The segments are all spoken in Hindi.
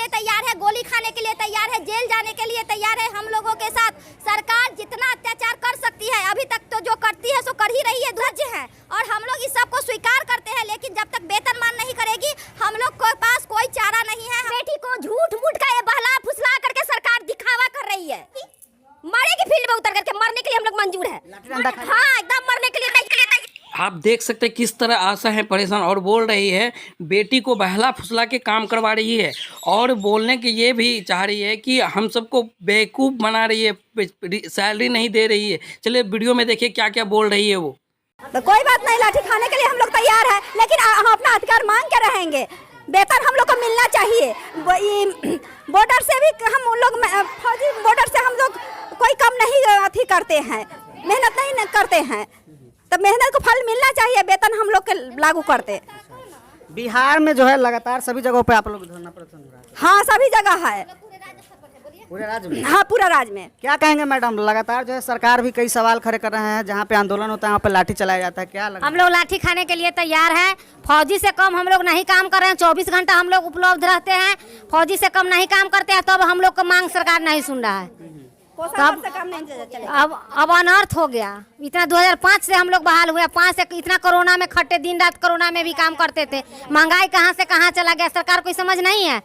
लिए तैयार है, गोली खाने के लिए तैयार है, जेल जाने के लिए तैयार है हम लोगों के साथ। सरकार जितना अत्याचार कर सकती है अभी तक तो जो करती है सो कर ही रही है, ध्वज है, और हम लोग इस सब को स्वीकार करते हैं। लेकिन जब तक वेतनमान नहीं करेगी हम लोग के पास कोई चारा नहीं है। बेटी को झूठ मूठ का ये बहला फुसला करके सरकार दिखावा कर रही है। मरेगी फील्ड में उतर करके, मरने के लिए हम लोग मंजूर है। हाँ, एकदम मरने के लिए आप देख सकते हैं किस तरह आशा है परेशान और बोल रही है, बेटी को बहला फुसला के काम करवा रही है और बोलने की ये भी चाह रही है कि हम सबको बेवकूफ़ बना रही है, सैलरी नहीं दे रही है। चलिए वीडियो में देखिए क्या क्या बोल रही है वो। तो कोई बात नहीं, लाठी खाने के लिए हम लोग तैयार है, लेकिन हम अपना अधिकार मांग के रहेंगे। वेतन हम लोग को मिलना चाहिए। बॉर्डर से भी हम लोग फौजी बॉर्डर से हम लोग कोई कम नहीं अथी करते हैं, मेहनत नहीं करते हैं, तो मेहनत को फल मिलना चाहिए। वेतन हम लोग के लागू करते। बिहार में जो है लगातार सभी जगहों पे आप लोग धरना प्रदर्शन हो रहा है। हाँ, सभी जगह है, पूरे राज्य में। हाँ, पूरा राज्य में। क्या कहेंगे मैडम, लगातार जो है सरकार भी कई सवाल खड़े कर रहे हैं, जहाँ पे आंदोलन होता है वहाँ पे लाठी चलाया जाता है, क्या लगा? हम लोग लाठी खाने के लिए तैयार हैं। फौजी से कम हम लोग नहीं काम कर रहे हैं, 24 घंटा हम लोग उपलब्ध रहते हैं। फौजी से कम नहीं काम करते हैं, तब हम लोग का मांग सरकार नहीं सुन रहा है। अब अनर्थ हो गया। इतना 2005 से हम लोग बहाल हुए, 5 से इतना कोरोना में खट्टे, दिन रात कोरोना में भी काम करते थे। महंगाई कहाँ से कहाँ चला गया, सरकार कोई समझ नहीं है।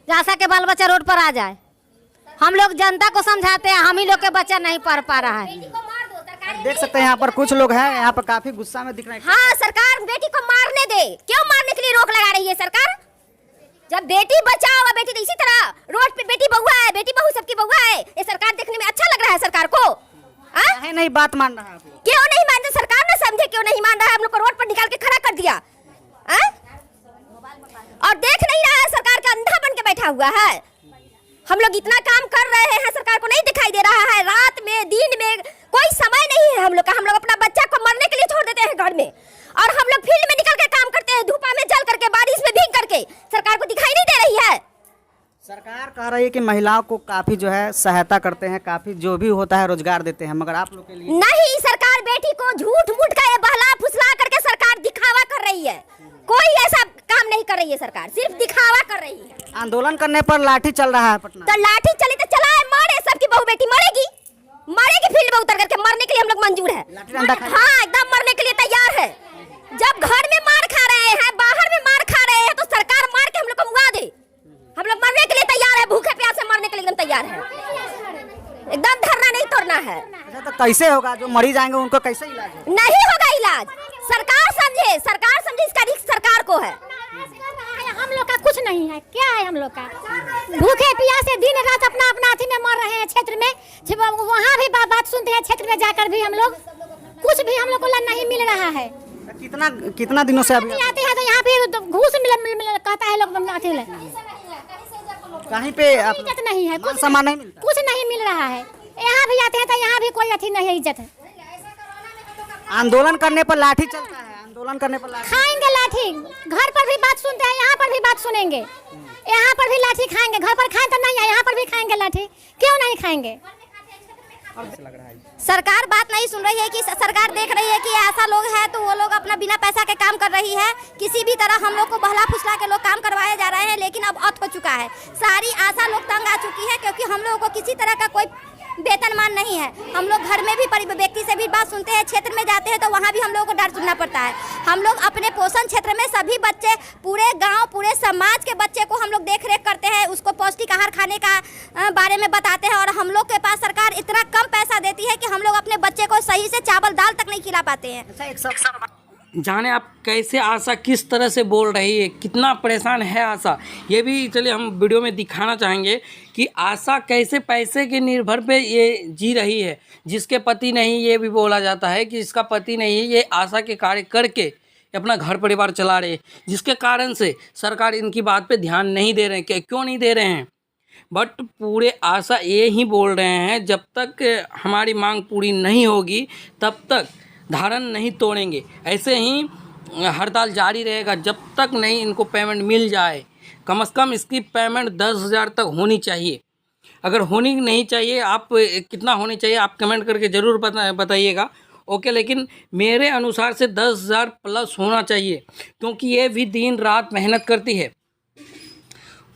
जैसा के बाल बच्चा रोड पर आ जाए, हम लोग जनता को समझाते हैं, हम ही लोग के बच्चा नहीं पढ़ पा रहा है। देख सकते हैं यहाँ पर कुछ लोग हैं, यहाँ पर काफी गुस्सा में दिख रहे हैं। हाँ, सरकार बेटी को मारने दे, क्यों मारने के लिए रोक लगा रही है सरकार? जब बेटी बचाओ, बेटी इसी तरह रोड पे बेटी बहुआ है, बेटी बहू सबकी बहुआ है। ये सरकार देखने में अच्छा लग रहा है सरकार को? है नहीं बात मान रहा है, क्यों नहीं मान रहा? सरकार ने समझे क्यों नहीं मान रहा है? हम लोग को रोड पर निकाल के खड़ा कर दिया और देख नहीं रहा है, सरकार का अंधा बन के बैठा हुआ है। हम लोग इतना काम कर रहे हैं, सरकार को नहीं दिखाई दे रहा है। रात में दिन में कोई समय नहीं है हम लोग का। हम लोग अपना बच्चा को मरने के लिए छोड़ देते हैं घर में, और हम लोग फील्ड में निकल के काम करते हैं, धूपा में जल करके, बारिश में भीग करके। सरकार को दिखाई नहीं दे रही है। सरकार कह रही है कि महिलाओं को काफी जो है सहायता करते हैं, काफी जो भी होता है रोजगार देते हैं, मगर आप लोग के लिए नहीं। सरकार बेटी को झूठ मूठ का ये बहला फुसला करके सरकार दिखावा कर रही है। कोई ऐसा काम नहीं कर रही है सरकार, सिर्फ दिखावा कर रही है। आंदोलन करने पर लाठी चल रहा है पटना। तो लाठी चली तो चलाए, मारे, सबकी बहू बेटी मरेगी, मरेगी फील्ड में उतर करके। मरने के लिए हम लोग मंजूर है। हाँ, एकदम मरने के लिए तैयार है। जब घर में मार खा रहे हैं, बाहर में मार खा रहे हैं, तो सरकार मार के हम लोग को मुआ दे। हम लोग मरने के लिए तैयार है, भूखे प्यासे मरने के लिए एकदम तैयार है। एकदम धरना नहीं तोड़ना है। अच्छा, तो कैसे होगा? जो मरी जाएंगे उनको कैसे इलाज होगा? नहीं होगा इलाज। सरकार समझे, सरकार समझे, इसका रिस्क सरकार को है। हम लोग का कुछ नहीं है, क्या है हम लोग का? भूखे प्यासे दिन रात अपना अपना अथी में मर रहे हैं। क्षेत्र में वहाँ भी बात सुनते हैं, क्षेत्र में जाकर भी हम लोग कुछ भी हम लोग को नहीं मिल रहा है। कितना दिनों से अभी आते हैं तो यहाँ पे घूस मिल कहता है लोग कहीं पे इज्जत नहीं है, कुछ सामान नहीं मिलता, कुछ नहीं मिल रहा है। यहाँ भी आते हैं तो यहाँ भी कोई अथी नहीं है, इज्जत है। आंदोलन करने पर लाठी चलता है, आंदोलन करने पर लाठी खाएंगे लाठी। घर पर भी बात सुनते हैं, यहाँ पर भी बात सुनेंगे। यहाँ पर भी लाठी खाएंगे, घर पर खाएं तो नहीं है, यहाँ पर भी खाएंगे लाठी। क्यों नहीं खाएंगे? सरकार बात नहीं सुन रही है कि सरकार देख रही है कि ऐसा लोग है तो वो लोग अपना बिना पैसा के काम कर रही है। किसी भी तरह हम लोग को बहला फुसला के लोग काम करवाए जा रहे हैं, लेकिन अब अत हो चुका है। सारी आशा लोग तंग आ चुकी है, क्योंकि हम लोगों को किसी तरह का कोई वेतनमान नहीं है। हम लोग घर में भी व्यक्ति से भी बात सुनते हैं, क्षेत्र में जाते हैं तो वहाँ भी हम लोगों को डर सुनना पड़ता है। हम लोग अपने पोषण क्षेत्र में सभी बच्चे, पूरे गांव, पूरे समाज के बच्चे को हम लोग देख रेख करते हैं, उसको पौष्टिक आहार खाने का बारे में बताते हैं। और हम लोग के पास सरकार इतना कम पैसा देती है कि हम लोग अपने बच्चे को सही से चावल दाल तक नहीं खिला पाते हैं। जाने आप कैसे आशा किस तरह से बोल रही है, कितना परेशान है आशा, ये भी चलिए हम वीडियो में दिखाना चाहेंगे कि आशा कैसे पैसे के निर्भर पे ये जी रही है। जिसके पति नहीं, ये भी बोला जाता है कि जिसका पति नहीं है, ये आशा के कार्य करके अपना घर परिवार चला रहे, जिसके कारण से सरकार इनकी बात पे ध्यान नहीं दे रहे हैं। क्यों नहीं दे रहे हैं? बट पूरे आशा ये ही बोल रहे हैं, जब तक हमारी मांग पूरी नहीं होगी तब तक धारण नहीं तोड़ेंगे। ऐसे ही हड़ताल जारी रहेगा जब तक नहीं इनको पेमेंट मिल जाए। कम से कम इसकी पेमेंट 10,000 तक होनी चाहिए। अगर होनी नहीं चाहिए, आप कितना होनी चाहिए आप कमेंट करके ज़रूर बताइएगा। ओके, लेकिन मेरे अनुसार से 10,000 प्लस होना चाहिए, क्योंकि ये भी दिन रात मेहनत करती है।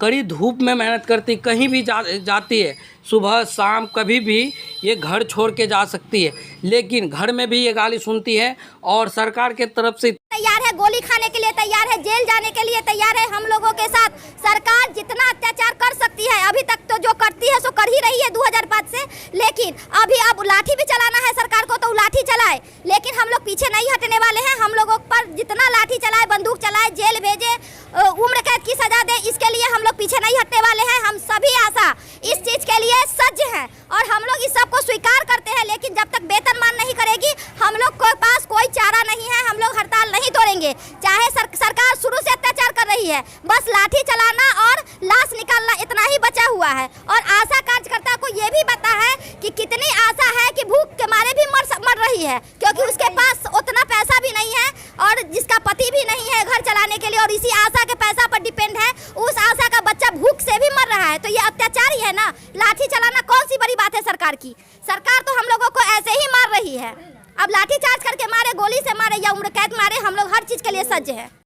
कड़ी धूप में मेहनत करती, कहीं भी जाती है, सुबह शाम कभी भी ये घर छोड़ के जा सकती है, लेकिन घर में भी ये गाली सुनती है और सरकार के तरफ से तैयार है, गोली खाने के लिए तैयार है, जेल जाने के लिए तैयार है। हम लोगों के साथ सरकार जितना अत्याचार कर सकती है, अभी तक तो जो करती है सो कर ही रही है 2005 से, लेकिन अभी अब लाठी भी चलाना है सरकार को तो लाठी चलाए, लेकिन हम लोग पीछे नहीं हटने वाले हैं। हम लोगों पर जितना लाठी चलाए, बंदूक चलाए, जेल भेजे, उम्र कैद की सजा दे, इसके लिए हम लोग पीछे नहीं हटने वाले हैं। हम सभी आशा इस चीज के लिए सज्ज हैं और हम लोग इस सब को स्वीकार करते हैं, लेकिन जब तक वेतनमान नहीं करेगी हम लोग के पास कोई चारा नहीं है। हम लोग हड़ताल नहीं तोड़ेंगे, चाहे सरकार शुरू से अत्याचार कर रही है, बस लाठी चलाना और लाश निकालना इतना ही बचा हुआ है। और आशा कार्यकर्ता को ये भी पता है कि कितनी आशा है कि भूख के मारे भी मर रही है, क्योंकि उसके पास उतना पैसा भी नहीं है और जिसका पति भी नहीं है घर चलाने के लिए और इसी आशा के पैसा पर डिपेंड है, उस आशा का बच्चा भूख से भी मर रहा है। तो ये अत्याचार ही है ना, लाठी चलाना कौन सी बड़ी बात है सरकार की। सरकार तो हम लोगों को ऐसे ही मार रही है, अब लाठी चार्ज करके मारे, गोली से मारे या उम्र कैद मारे, हम लोग हर चीज के लिए सज्ज है।